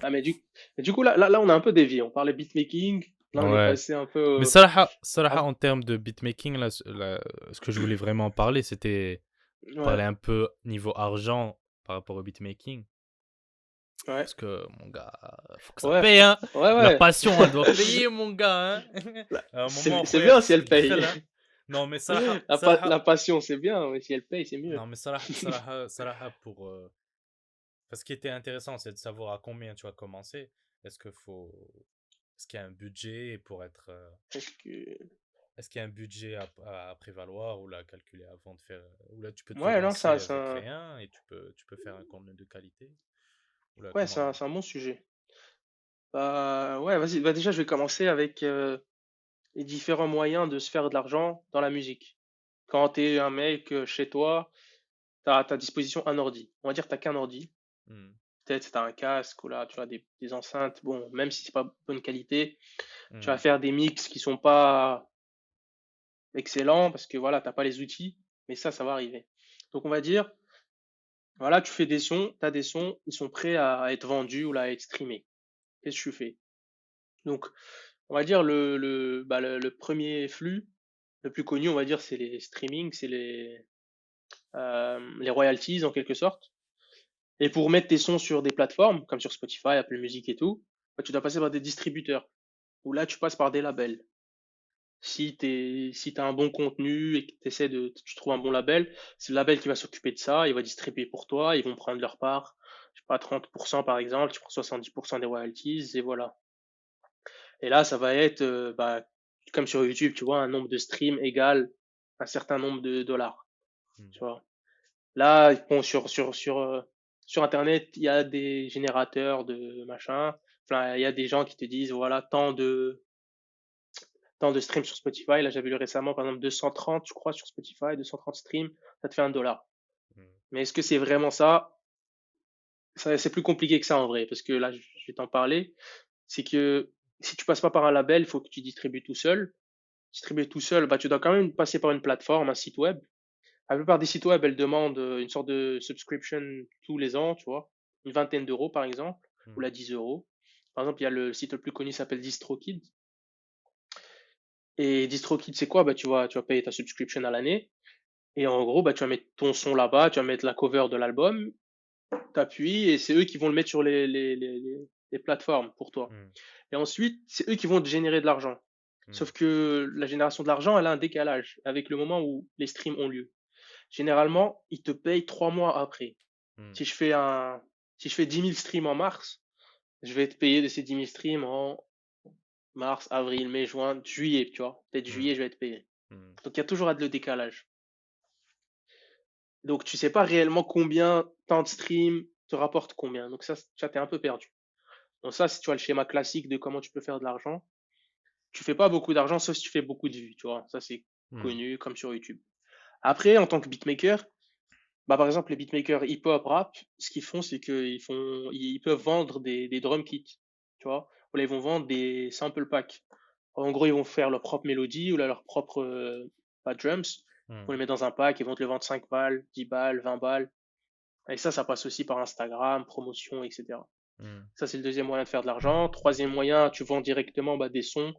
Ah, mais du coup, là, on a un peu dévié. On parlait beatmaking. Là, on est Ouais. passé un Mais peu. Salaha, Ah, en termes de beatmaking, ce que je voulais vraiment parler, c'était ouais, parler un peu niveau argent par rapport au beatmaking. ouais, Parce que, mon gars, faut que ça ouais, paye, hein. ouais, La ouais. passion, elle doit payer, mon gars, hein. Là, À un moment, c'est khoya, bien si خصك elle paye. تدخل, hein. Non, mais Salaha, La Salaha, passion, c'est bien, mais si elle paye, c'est mieux. non, mais Salaha pour. Ce qui était intéressant, c'est de savoir à combien tu vas commencer. Est-ce que faut. Est-ce qu'il y a un budget pour être. Parce que. Est-ce qu'il y a un budget à prévaloir ou là calculer avant de faire. Ou là tu peux te Ouais, non, lancer avec rien et tu peux faire un contenu de qualité. Ou là ouais, comment. c'est un bon sujet. Bah, ouais, vas-y. Bah, déjà, je vais commencer avec les différents moyens de se faire de l'argent dans la musique. Quand t'es un mec chez toi, t'as à ta disposition un ordi. On va dire que t'as qu'un ordi. Hmm, Peut-être t'as un casque ou là, tu vois, des enceintes. Bon, même si c'est pas bonne qualité, tu vas hmm, faire des mix qui sont pas excellents parce que voilà, t'as pas les outils. Mais ça va arriver. Donc, on va dire, voilà, tu fais des sons, t'as des sons, ils sont prêts à être vendus ou là, à être streamés. Qu'est-ce que tu fais? Donc, on va dire le premier flux, le plus connu, on va dire, c'est les streamings, c'est les royalties en quelque sorte. Et pour mettre tes sons sur des plateformes, comme sur Spotify, Apple Music et tout, bah, tu dois passer par des distributeurs. Ou là, tu passes par des labels. Si t'as un bon contenu et que tu trouves un bon label, c'est le label qui va s'occuper de ça, il va distribuer pour toi, ils vont prendre leur part. Je sais pas, 30% par exemple, tu prends 70% des royalties, et voilà. Et là, ça va être, bah, comme sur YouTube, tu vois, un nombre de streams égal un certain nombre de dollars, hmm. tu vois. Là, bon, sur Internet, il y a des générateurs de machin. Enfin, il y a des gens qui te disent, voilà, tant de streams sur Spotify. Là, j'avais lu récemment, par exemple, 230, je crois, sur Spotify, 230 streams, ça te fait $1. Hmm. Mais est-ce que c'est vraiment ça? C'est plus compliqué que ça en vrai, parce que là, je vais t'en parler. C'est que si tu passes pas par un label, il faut que tu distribues tout seul. Distribuer tout seul, bah, tu dois quand même passer par une plateforme, un site web. La plupart des sites web, elles demandent une sorte de subscription tous les ans, tu vois, une vingtaine d'euros par exemple, ou Hmm. là 10 euros. Par exemple, il y a le site le plus connu qui s'appelle DistroKid. Et DistroKid, c'est quoi? Bah, tu vas payer ta subscription à l'année. Et en gros, bah, tu vas mettre ton son là-bas, tu vas mettre la cover de l'album, t'appuies, et c'est eux qui vont le mettre sur les plateformes pour toi. Hmm. Et ensuite, c'est eux qui vont te générer de l'argent. Hmm. Sauf que la génération de l'argent, elle a un décalage avec le moment où les streams ont lieu. Généralement, ils te payent 3 mois après. Hmm. Si je fais un, si je fais 10 000 streams en mars, je vais te payer de ces 10 000 streams en mars, avril, mai, juin, juillet, tu vois. Peut-être Hmm. juillet, je vais être payé. Hmm. Donc il y a toujours le décalage. Donc tu sais pas réellement combien tant de streams te rapporte combien. Donc ça t'es un peu perdu. Donc ça, si tu vois le schéma classique de comment tu peux faire de l'argent, tu fais pas beaucoup d'argent sauf si tu fais beaucoup de vues, tu vois. Ça c'est Hmm. connu comme sur YouTube. Après, en tant que beatmaker, bah, par exemple, les beatmakers hip-hop, rap, ce qu'ils font, c'est ils peuvent vendre des drum kits, tu vois. Ou là, ils vont vendre des sample packs. En gros, ils vont faire leur propre mélodie ou là, leur propre pas drums. Ils vont Hmm. les mettre dans un pack, ils vont te le vendre 5 balles, 10 balles, 20 balles. Et ça passe aussi par Instagram, promotion, etc. Hmm. Ça, c'est le deuxième moyen de faire de l'argent. Troisième moyen, tu vends directement bah, des sons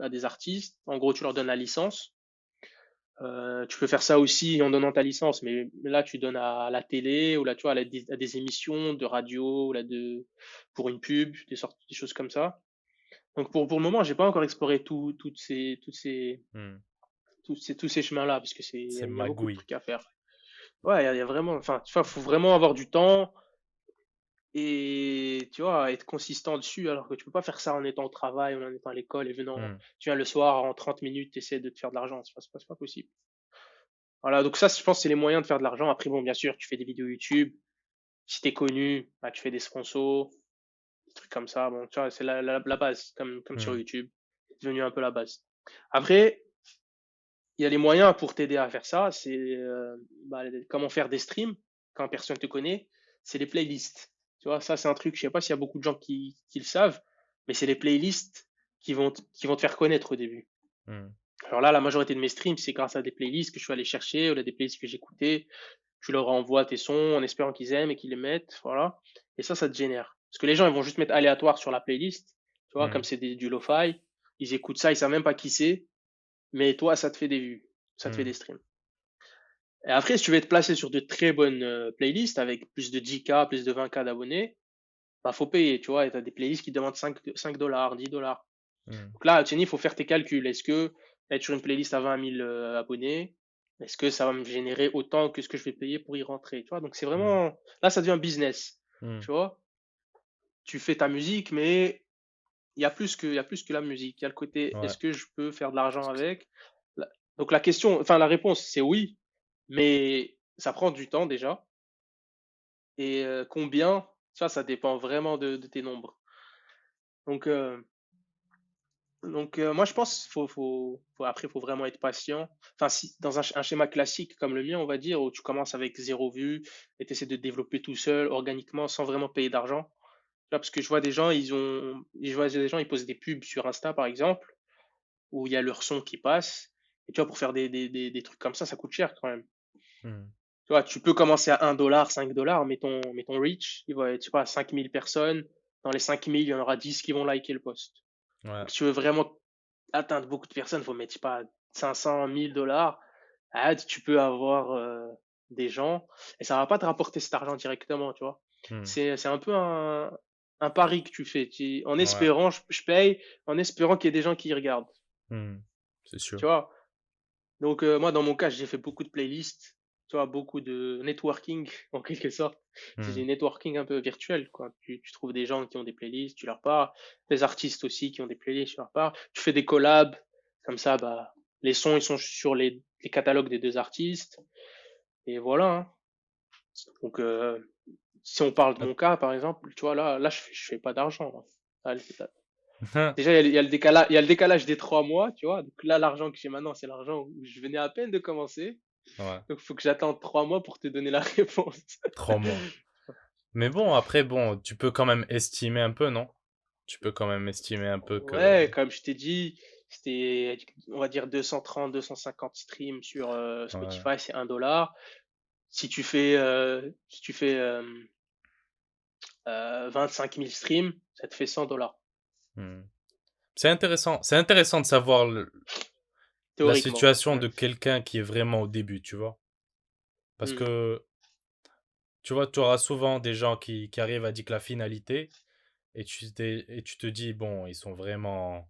à des artistes. En gros, tu leur donnes la licence. Tu peux faire ça aussi en donnant ta licence, mais là, tu donnes à la télé ou là, tu vois, à des émissions de radio, ou là, pour une pub, des choses comme ça. Donc, pour le moment, j'ai pas encore exploré Hmm. tous ces chemins-là, parce que C'est il y a beaucoup de magouille. trucs à faire. Ouais, il y a vraiment, enfin, tu vois, faut vraiment avoir du temps et, tu vois, être consistant dessus, alors que tu peux pas faire ça en étant au travail ou en étant à l'école et venant, Hmm. tu viens le soir en 30 minutes, tu essaies de te faire de l'argent. C'est pas possible. Voilà, donc ça, je pense, c'est les moyens de faire de l'argent. Après, bon, bien sûr, tu fais des vidéos YouTube. Si t'es connu, bah, tu fais des sponsors, des trucs comme ça. Bon, tu vois, c'est la base, comme sur Hmm. YouTube. C'est devenu un peu la base. Après, il y a les moyens pour t'aider à faire ça. C'est bah, comment faire des streams quand personne te connaît. C'est les playlists. Tu vois, ça, c'est un truc, je sais pas s'il y a beaucoup de gens qui le savent, mais c'est les playlists qui vont te faire connaître au début. Hmm. Alors là, la majorité de mes streams, c'est grâce à des playlists que je suis allé chercher, ou là, des playlists que j'écoutais. Tu leur envoies tes sons en espérant qu'ils aiment et qu'ils les mettent, voilà. Et ça te génère. Parce que les gens, ils vont juste mettre aléatoire sur la playlist. Tu vois, comme Hmm, c'est du lo-fi. Ils écoutent ça, ils savent même pas qui c'est. Mais toi, ça te fait des vues. Ça te fait hmm, des streams. Et après, si tu veux te placer sur de très bonnes playlists avec plus de 10K, plus de 20K d'abonnés, bah, faut payer, tu vois. Et t'as des playlists qui demandent 5 dollars, 10 dollars. hmm. Donc là, Tieni, il faut faire tes calculs. Est-ce que être sur une playlist à 20 000 abonnés, est-ce que ça va me générer autant que ce que je vais payer pour y rentrer, tu vois? Donc c'est Hmm, vraiment, là, ça devient un business, hmm. tu vois? Tu fais ta musique, mais il y a plus que la musique. Il y a le côté, Ouais. est-ce que je peux faire de l'argent Parce que- avec? Donc la question, enfin la réponse, c'est oui, mais ça prend du temps déjà. Et combien, ça dépend vraiment de tes nombres. Donc, moi, je pense après, faut vraiment être patient. Enfin, si, dans un schéma classique comme le mien, on va dire, où tu commences avec 0 vue et tu essaies de développer tout seul, organiquement, sans vraiment payer d'argent. Tu vois, parce que je vois des gens, je vois des gens, ils posent des pubs sur Insta, par exemple, où il y a leur son qui passe. Et tu vois, pour faire des trucs comme ça coûte cher quand même. Hmm. Tu vois, tu peux commencer à 1 dollar, 5 dollars, mais ton reach, il va être, je sais pas, 5000 personnes. Dans les 5000, il y en aura 10 qui vont liker le post. Ouais. Donc, si tu veux vraiment atteindre beaucoup de personnes, il faut mettre, je sais pas, 500, 1000 dollars. Ah, tu peux avoir des gens et ça va pas te rapporter cet argent directement, tu vois. Hmm. C'est un peu un pari que tu fais, en Ouais. espérant, je paye, en espérant qu'il y ait des gens qui y regardent, Hmm. C'est sûr. tu vois. Donc, moi, dans mon cas, j'ai fait beaucoup de playlists, tu vois, beaucoup de networking, en quelque sorte. C'est Hmm. du networking un peu virtuel, quoi. Tu trouves des gens qui ont des playlists, tu leur parles, des artistes aussi qui ont des playlists, tu leur parles. Tu fais des collabs, comme ça, bah, les sons, ils sont sur les catalogues des deux artistes, et voilà, hein. Donc, si on parle de Ah, mon cas, par exemple, tu vois, là, je fais pas d'argent, hein. Déjà, il y a le décalage des 3 mois, tu vois. Donc là, l'argent que j'ai maintenant, c'est l'argent où je venais à peine de commencer. Ouais. Donc, il faut que j'attende 3 mois pour te donner la réponse. 3 mois. Mais bon, après, bon, tu peux quand même estimer un peu, non? Tu peux quand même estimer un peu que... Ouais, comme je t'ai dit, c'était, on va dire, 230, 250 streams sur Ouais. Spotify, c'est 1 dollar. Si tu fais 25 000 streams, ça te fait 100 dollars, Hmm. C'est intéressant de savoir la théoriquement. situation Ouais. de quelqu'un qui est vraiment au début, tu vois. Parce Hmm. que, tu vois, tu auras souvent des gens qui arrivent à dire que la finalité, et tu te dis, bon, ils sont vraiment,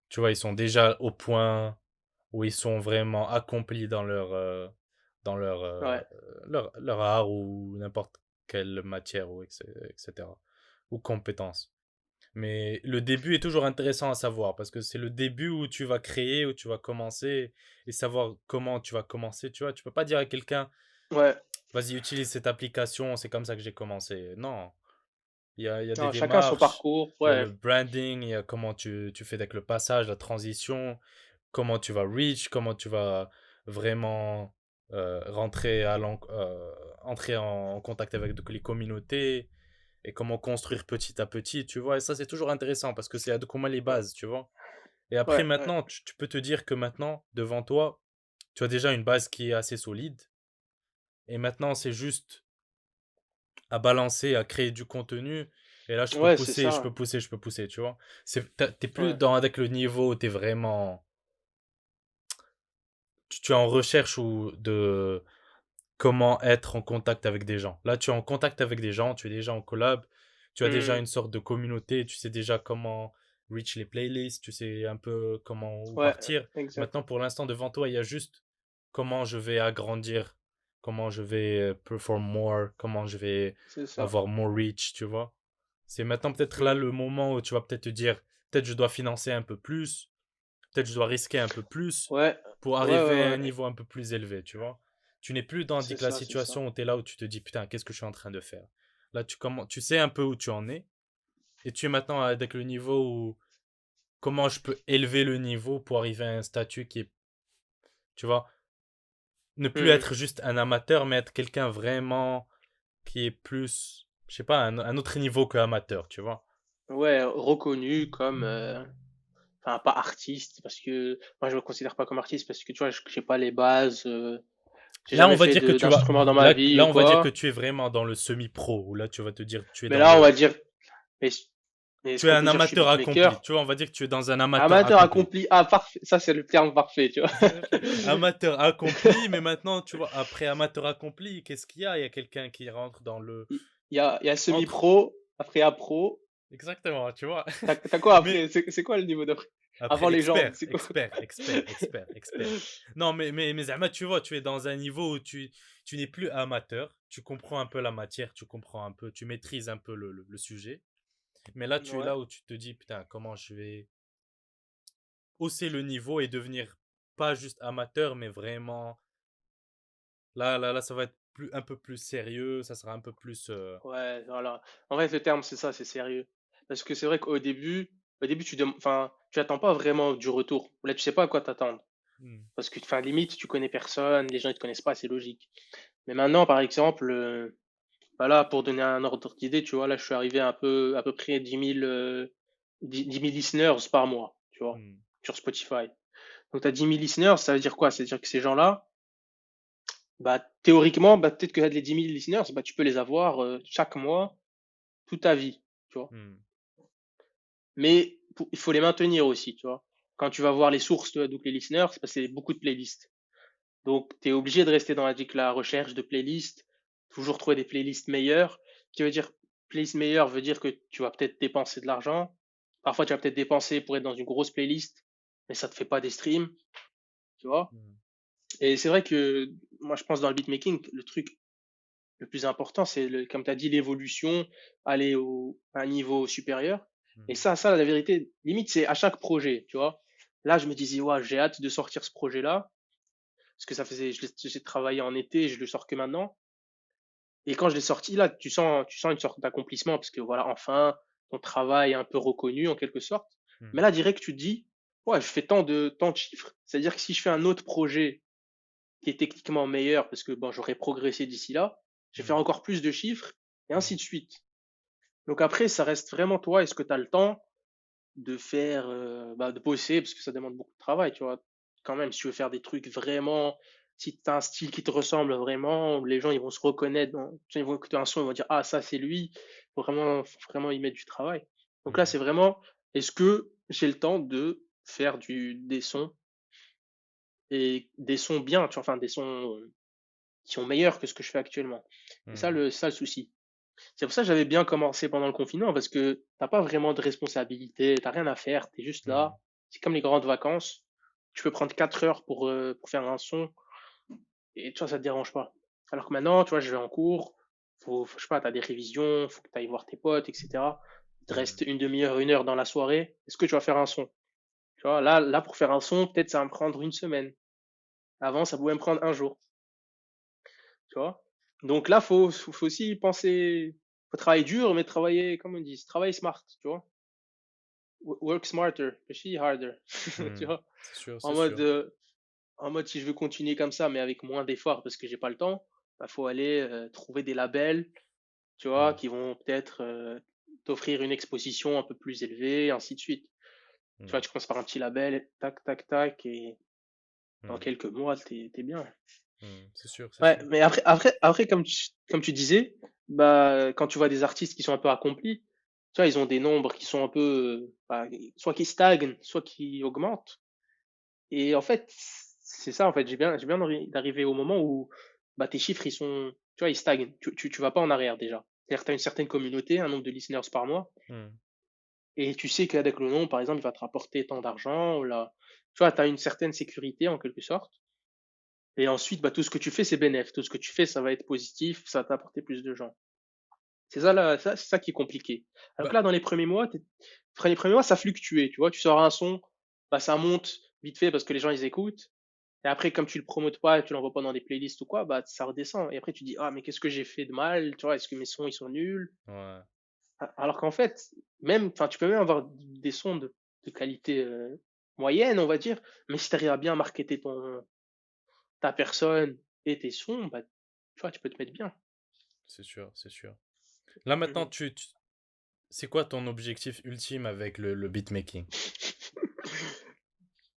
tu vois, ils sont déjà au point où ils sont vraiment accomplis dans Ouais, leur art ou n'importe quelle matière, ou etc. Ou compétence. Mais le début est toujours intéressant à savoir parce que c'est le début où tu vas créer, où tu vas commencer et savoir comment tu vas commencer. Tu vois, tu peux pas dire à quelqu'un, ouais. vas-y, utilise cette application, c'est comme ça que j'ai commencé. Non, il y a des Non, chacun son démarches, parcours. il y a Ouais, le branding, il y a comment tu fais avec le passage, la transition, comment tu vas reach, comment tu vas vraiment entrer en contact avec les communautés et comment construire petit à petit, tu vois. Et ça, c'est toujours intéressant parce que c'est à comment les ouais, bases, tu vois. Et après, ouais, ouais. maintenant, tu peux te dire que maintenant, devant toi, tu as déjà une base qui est assez solide. Et maintenant, c'est juste à balancer, à créer du contenu. Et là, Ouais, c'est je ça. peux pousser, je peux pousser, tu vois. T'es plus Ouais. dans avec le niveau où t'es vraiment. Tu es en recherche ou de comment être en contact avec des gens. Là, tu es en contact avec des gens, tu es déjà en collab, tu as déjà Hmm. une sorte de communauté, tu sais déjà comment reach les playlists, tu sais un peu comment où Ouais, partir. exact. Maintenant, pour l'instant, devant toi, il y a juste comment je vais agrandir, comment je vais perform more, comment je vais C'est ça. avoir more reach, tu vois. C'est maintenant peut-être là Hmm. le moment où tu vas peut-être te dire, peut-être je dois financer un peu plus, peut-être je dois risquer un peu plus Ouais, pour ouais, arriver à ouais, un ouais. niveau un peu plus élevé, tu vois. Tu n'es plus dans C'est la ça, c'est ça. situation où tu es là où tu te dis putain, qu'est-ce que je suis en train de faire. Là, tu sais un peu où tu en es et tu es maintenant avec le niveau où comment je peux élever le niveau pour arriver à un statut qui est, tu vois, ne plus Hmm. être juste un amateur, mais être quelqu'un vraiment qui est plus, je sais pas, un autre niveau que amateur, tu vois. Ouais, reconnu comme, enfin, pas artiste, parce que moi je me considère pas comme artiste parce que tu vois, j'ai pas les bases. J'ai Là, on jamais va fait dire que tu vas, d'instrument dans ma vie là, ou on va dire que quoi. tu es vraiment dans le semi-pro, où là, tu vas te dire, tu es Mais dans là, on le, va dire, mais, mais est-ce tu es qu'on un peut dire que je suis amateur accompli. beatmaker? Tu vois, on va dire que tu es dans un amateur Amateur accompli. accompli. Ah, parfait. Ça, c'est le terme parfait, tu vois. Amateur accompli, mais maintenant, tu vois, après amateur accompli, qu'est-ce qu'il y a? Il y a quelqu'un qui rentre dans le, Il y a entre, semi-pro, après à pro. exactement, tu vois. T'as quoi Mais après? C'est quoi le niveau d'après? Avant après, légende, c'est quoi? expert. Non, mais Zahma, tu vois, tu es dans un niveau où tu n'es plus amateur, tu comprends un peu la matière, tu comprends un peu, tu maîtrises un peu le sujet. Mais là, tu es Ouais. là où tu te dis, putain, comment je vais hausser le niveau et devenir pas juste amateur, mais vraiment, là, ça va être un peu plus sérieux, ça sera un peu plus. Ouais, voilà. En fait, le terme, c'est ça, c'est sérieux. Parce que c'est vrai qu'au début, enfin, tu attends pas vraiment du retour. Là, tu sais pas à quoi t'attendre. Hmm, Parce que, enfin, limite, tu connais personne, les gens ils te connaissent pas, c'est logique. Mais maintenant, par exemple, bah là, pour donner un ordre d'idée, tu vois, là, je suis arrivé à peu près 10 000 listeners par mois, tu vois, hmm, sur Spotify. Donc, tu as 10 000 listeners, ça veut dire quoi? Ça veut dire que ces gens-là, bah, théoriquement, bah, peut-être que les 10 000 listeners, bah, tu peux les avoir chaque mois, toute ta vie, tu vois. hmm, Mais il faut les maintenir aussi, tu vois. Quand tu vas voir les sources, donc les listeners, c'est parce que c'est beaucoup de playlists. Donc, tu es obligé de rester dans la recherche de playlists, toujours trouver des playlists meilleures. Qui veut dire, playlist meilleure veut dire que tu vas peut-être dépenser de l'argent. Parfois, tu vas peut-être dépenser pour être dans une grosse playlist, mais ça te fait pas des streams, tu vois. hmm, Et c'est vrai que moi, je pense dans le beatmaking, le truc le plus important, c'est, comme tu as dit, l'évolution, aller à un niveau supérieur. Et hmm, ça, la vérité, limite, c'est à chaque projet, tu vois. Là, je me disais, ouais, j'ai hâte de sortir ce projet-là, parce que j'ai travaillé en été, je le sors que maintenant. Et quand je l'ai sorti, là, tu sens une sorte d'accomplissement, parce que voilà, enfin, ton travail est un peu reconnu en quelque sorte. Mais hmm, là, direct, tu te dis, ouais, je fais tant de chiffres. C'est-à-dire que si je fais un autre projet qui est techniquement meilleur, parce que bon, j'aurais progressé d'ici là, je vais faire hmm, encore plus de chiffres, et hmm, ainsi de suite. Donc après, ça reste vraiment toi, est-ce que tu as le temps de faire, bah, de bosser, parce que ça demande beaucoup de travail, tu vois. Quand même, si tu veux faire des trucs vraiment, si tu as un style qui te ressemble vraiment, les gens ils vont se reconnaître, ils vont écouter un son, ils vont dire, ah, ça c'est lui, faut vraiment y mettre du travail. Donc là, hmm, c'est vraiment, est-ce que j'ai le temps de faire des sons, et des sons bien, tu vois, enfin des sons qui sont meilleurs que ce que je fais actuellement. C'est ça hmm, le souci. C'est pour ça que j'avais bien commencé pendant le confinement, parce que t'as pas vraiment de responsabilité, t'as rien à faire, t'es juste hmm, là. C'est comme les grandes vacances. Tu peux prendre 4 heures pour faire un son, et tu vois, ça te dérange pas. Alors que maintenant, tu vois, je vais en cours, je sais pas, t'as des révisions, faut que t'ailles voir tes potes, etc. Il te hmm. reste une demi-heure, 1 heure dans la soirée. Est-ce que tu vas faire un son? Tu vois, là, pour faire un son, peut-être ça va me prendre une semaine. Avant, ça pouvait me prendre un jour. Tu vois? Donc là, faut aussi penser, faut travailler dur, mais travailler, comme on dit, travailler smart, tu vois? Work smarter, push harder, tu Hmm. vois? C'est sûr, En c'est mode, sûr. euh, en mode, si je veux continuer comme ça, mais avec moins d'efforts parce que j'ai pas le temps, bah, faut aller trouver des labels, tu vois, Hmm, qui vont peut-être t'offrir une exposition un peu plus élevée, et ainsi de suite. Tu hmm, vois, tu commences par un petit label, tac, tac, tac, et dans hmm, quelques mois, t'es bien. c'est sûr, c'est Ouais, sûr. mais après, comme tu disais, bah, quand tu vois des artistes qui sont un peu accomplis, tu vois, ils ont des nombres qui sont un peu, bah, soit qui stagnent, soit qui augmentent. Et en fait, c'est ça, en fait, j'ai bien envie d'arriver au moment où, bah, tes chiffres, tu vois, ils stagnent. Tu vas pas en arrière déjà. C'est-à-dire que tu as une certaine communauté, un nombre de listeners par mois, Hmm, et tu sais qu'avec le nom, par exemple, il va te rapporter tant d'argent, ou là, tu vois, tu as une certaine sécurité en quelque sorte. Et ensuite, bah, tout ce que tu fais, c'est bénéf. Tout ce que tu fais, ça va être positif, ça va t'apporter plus de gens. C'est ça, là, c'est ça qui est compliqué. Alors que Bah, là, dans les premiers mois, ça fluctuait, tu vois. Tu sors un son, bah, ça monte vite fait parce que les gens, ils écoutent. Et après, comme tu le promotes pas, tu l'envoies pas dans des playlists ou quoi, bah, ça redescend. Et après, tu dis, ah, mais qu'est-ce que j'ai fait de mal? Tu vois, est-ce que mes sons, ils sont nuls? ouais, Alors qu'en fait, enfin, tu peux même avoir des sons de qualité moyenne, on va dire. Mais si tu arrives à bien marketer ta personne et tes sons, bah, tu vois, tu peux te mettre bien. c'est sûr, c'est sûr. Là maintenant, Mhm. c'est quoi ton objectif ultime avec le beatmaking?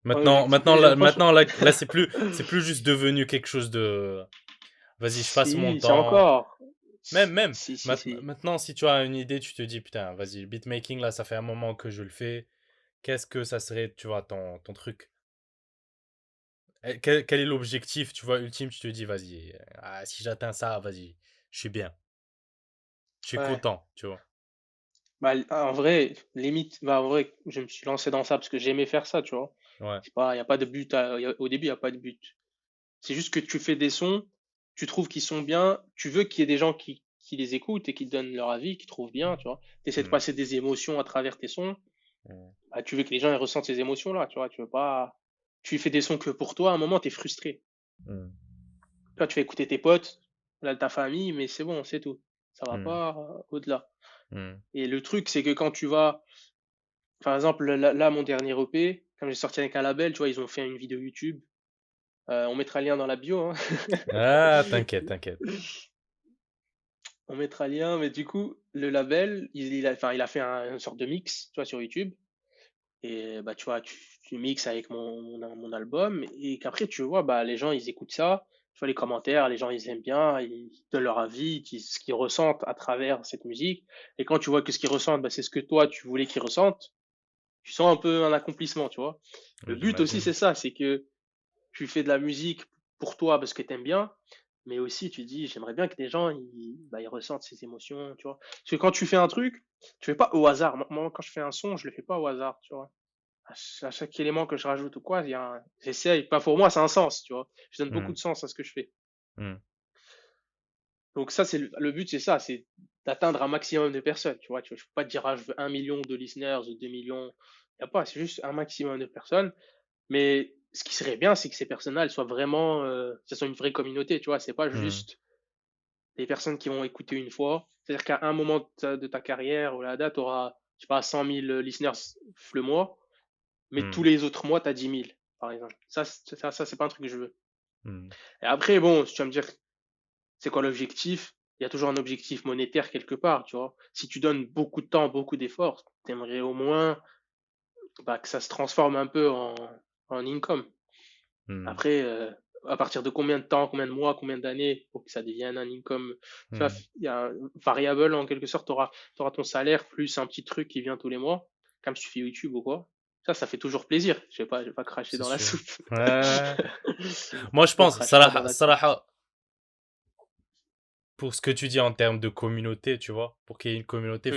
Maintenant, maintenant, Objectivité, là, franchement. maintenant, là, c'est plus juste devenu quelque chose de, vas-y, je passe mon Si, c'est temps. encore. Même, Si. maintenant, si tu as une idée, tu te dis, putain, vas-y, le beatmaking, là, ça fait un moment que je le fais. Qu'est-ce que ça serait, tu vois, ton truc? Quel est l'objectif, tu vois, ultime, tu te dis, vas-y, si j'atteins ça, vas-y, je suis bien. Je suis Ouais. content, tu vois. Bah, en vrai, limite, bah, en vrai, je me suis lancé dans ça parce que j'aimais faire ça, tu vois. Ouais. C'est pas, y a pas de but au début, il n'y a pas de but. C'est juste que tu fais des sons, tu trouves qu'ils sont bien, tu veux qu'il y ait des gens qui les écoutent et qui donnent leur avis, qui trouvent bien, tu vois. Tu essaies de Mm, passer des émotions à travers tes sons, mm, bah, tu veux que les gens ils ressentent ces émotions-là, tu vois. Tu veux pas, tu fais des sons que pour toi, à un moment, tu es frustré. mm, Toi, tu fais écouter tes potes, là, ta famille, mais c'est bon, c'est tout. Ça va mm, pas au-delà. mm. Et le truc, c'est que quand tu vas, par exemple, là, mon dernier EP, comme j'ai sorti avec un label, tu vois, ils ont fait une vidéo YouTube. On mettra le lien dans la bio, hein. Ah, t'inquiète, t'inquiète. On mettra le lien, mais du coup, le label, enfin, il a fait une sorte de mix, tu vois, sur YouTube. Et bah, tu vois, tu mixes avec mon album, et qu'après, tu vois, bah, les gens, ils écoutent ça. Tu vois, les commentaires, les gens, ils aiment bien, ils donnent leur avis, ils disent ce qu'ils ressentent à travers cette musique. Et quand tu vois que ce qu'ils ressentent, bah, c'est ce que toi, tu voulais qu'ils ressentent, tu sens un peu un accomplissement, tu vois. Le but aussi, J'imagine. c'est ça, c'est que tu fais de la musique pour toi parce que t'aimes bien, mais aussi tu dis j'aimerais bien que les gens ils ressentent ces émotions, tu vois. Parce que quand tu fais un truc, tu fais pas au hasard. Moi, quand je fais un son, je le fais pas au hasard, tu vois. À chaque élément que je rajoute ou quoi, j'essaye. Pas pour moi, c'est un sens, tu vois. Je donne beaucoup Mm, de sens à ce que je fais. mm, Donc ça, c'est le but, c'est ça, c'est d'atteindre un maximum de personnes, tu vois. Tu vois, je peux pas te dire je veux 1 million de listeners ou 2 millions. Y a pas, c'est juste un maximum de personnes. Mais ce qui serait bien, c'est que ces personnes-là, elles soient vraiment, que ce soit une vraie communauté, tu vois. C'est pas mm, juste des personnes qui vont écouter une fois. C'est-à-dire qu'à un moment de ta carrière ou la date, tu auras, je sais pas, 100 000 listeners le mois, mais tous mm, les autres mois, tu as 10 000, par exemple. Ça, c'est pas un truc que je veux. mm, Et après, bon, si tu vas me dire, c'est quoi l'objectif? Il y a toujours un objectif monétaire quelque part, tu vois. Si tu donnes beaucoup de temps, beaucoup d'efforts, t'aimerais au moins bah, que ça se transforme un peu en income. mm, Après, à partir de combien de temps, combien de mois, combien d'années pour que ça devienne un income, tu vois, mm. il y a un variable en quelque sorte, tu auras ton salaire plus un petit truc qui vient tous les mois, comme si tu fais YouTube ou quoi. Ça fait toujours plaisir. Je vais pas cracher C'est dans la sûr. soupe. Ouais. Moi, je On pense, crache pas dans la soupe. Salaha, pour ce que tu dis en termes de communauté, tu vois, pour qu'il y ait une communauté, Hmm.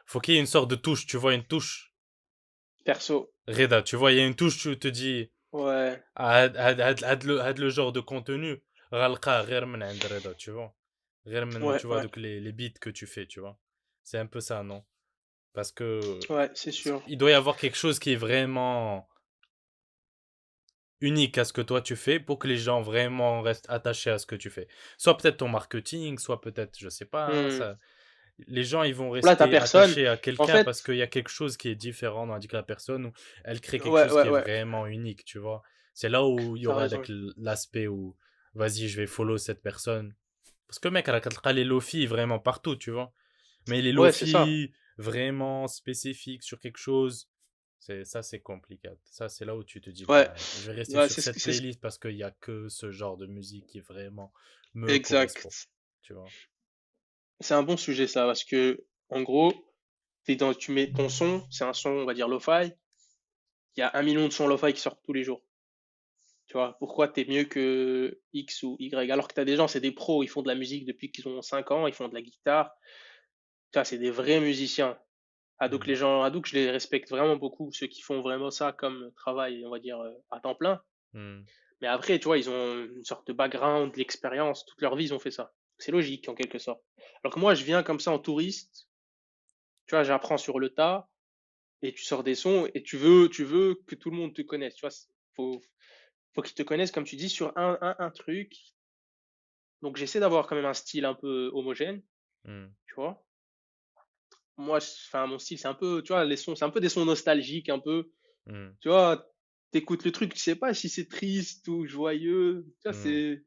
faut qu'il y ait une sorte de touche, tu vois, une touche. Perso, Reda, tu vois, il y a une touche, tu te dis, ouais, هاد le genre de contenu, غنلقاه غير من عند Reda, tu vois. غير من, ouais, tu vois, ouais, donc les beats que tu fais, tu vois. C'est un peu ça, non? Parce que ouais, c'est sûr. il doit y avoir quelque chose qui est vraiment unique à ce que toi tu fais pour que les gens vraiment restent attachés à ce que tu fais. Soit peut-être ton marketing, soit peut-être, je sais pas, hein, Hmm. ça, les gens ils vont Là, ta rester personne, attachés à en quelqu'un parce fait, qu'il y a quelque chose qui est différent dans la personne ou elle crée quelque ouais, chose qui ouais, est ouais, vraiment unique, tu vois. C'est là où il y t'as aura raison. l'aspect où vas-y, je vais follow cette personne. Parce que mec, elle a les lofi vraiment partout, tu vois. Mais les Ouais, c'est ça. lofi vraiment spécifiques sur quelque chose, c'est compliqué. Ça, c'est là où tu te dis, Ouais, putain, je vais rester ouais, sur cette c'est playlist parce qu'il y a que ce genre de musique qui vraiment me correspond, exact. tu vois. C'est un bon sujet ça, parce que en gros, tu mets ton son, c'est un son, on va dire lo-fi. Il y a 1 million de sons lo-fi qui sortent tous les jours. Tu vois, pourquoi t'es mieux que X ou Y? Alors que t'as des gens, c'est des pros, ils font de la musique depuis qu'ils ont 5 ans, ils font de la guitare. Tu vois, c'est des vrais musiciens. Mm, Hadouk, je les respecte vraiment beaucoup, ceux qui font vraiment ça comme travail, on va dire, à temps plein. mm, Mais après, tu vois, ils ont une sorte de background, de l'expérience, toute leur vie, ils ont fait ça. C'est logique, en quelque sorte. Alors que moi, je viens comme ça en touriste, tu vois, j'apprends sur le tas, et tu sors des sons et tu veux que tout le monde te connaisse. Tu vois, faut qu'ils te connaissent, comme tu dis, sur un truc. Donc j'essaie d'avoir quand même un style un peu homogène, mm, tu vois. Moi, enfin, mon style, c'est un peu, tu vois, les sons, c'est un peu des sons nostalgiques, un peu, mm, tu vois, t'écoutes le truc, tu sais pas si c'est triste ou joyeux. Tu vois, mm. Ouais, c'est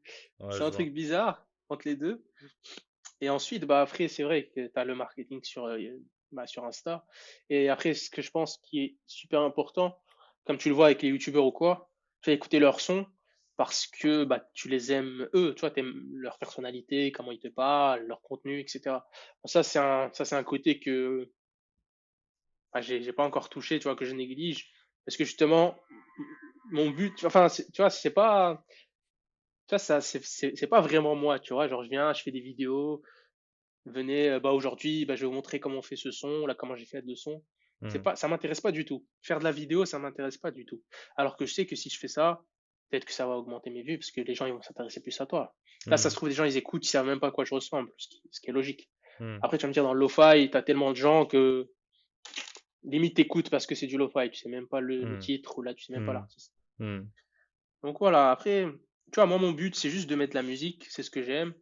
je un vois. truc bizarre entre les deux. Et ensuite, bah après, c'est vrai que tu as le marketing sur Insta. Et après, ce que je pense qui est super important, comme tu le vois avec les youtubeurs ou quoi, tu vas écouter leur son parce que bah, tu les aimes eux, tu vois, t'aimes leur personnalité, comment ils te parlent, leur contenu, etc. Bon, ça, c'est un côté que bah, j'ai pas encore touché, tu vois, que je néglige. Parce que justement, mon but, enfin, tu vois, c'est pas, tu vois, ça, c'est pas vraiment moi, tu vois. Genre, je viens, je fais des vidéos, venez, bah aujourd'hui, bah, je vais vous montrer comment on fait ce son, là, comment j'ai fait le son. C'est Hmm. pas, ça m'intéresse pas du tout. Faire de la vidéo, ça m'intéresse pas du tout. Alors que je sais que si je fais ça, peut-être que ça va augmenter mes vues parce que les gens ils vont s'intéresser plus à toi. Là, ça se Hmm. trouve, les gens ils écoutent, ils savent même pas à quoi je ressemble, ce qui est logique. Hmm. Après, tu vas me dire, dans le lo-fi, t'as tellement de gens que limite t'écoutes parce que c'est du lo-fi, tu sais même pas le Hmm. titre ou là, tu sais même pas Hmm. l'artiste. Hmm. Donc voilà, après, tu vois, moi, mon but, c'est juste de mettre de la musique, c'est ce que j'aime.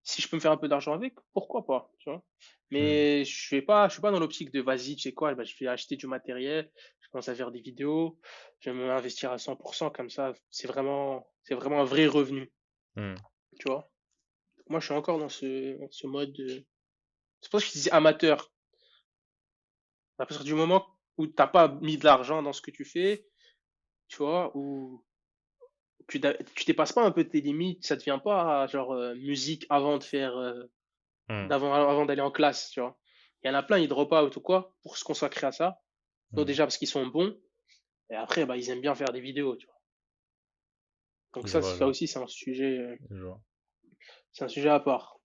Si je peux me faire un peu d'argent avec, pourquoi pas, tu vois. Hmm. Mais je suis pas dans l'optique de vas-y, tu sais quoi, bah, je vais acheter du matériel, je commence à faire des vidéos, je vais m'investir à 100% comme ça, c'est vraiment un vrai revenu, Hmm. tu vois. Moi, je suis encore dans ce mode, c'est pour ça que je disais amateur. À partir du moment où t'as pas mis de l'argent dans ce que tu fais, tu vois, où tu dépasses pas un peu tes limites, ça devient pas genre musique avant de faire Hmm. avant d'aller en classe, tu vois. Il y en a plein, ils drop out ou quoi pour se consacrer à ça. Donc Hmm. déjà parce qu'ils sont bons et après bah ils aiment bien faire des vidéos, tu vois. Donc Je vois, je ça vois. aussi Je vois. c'est un sujet à part.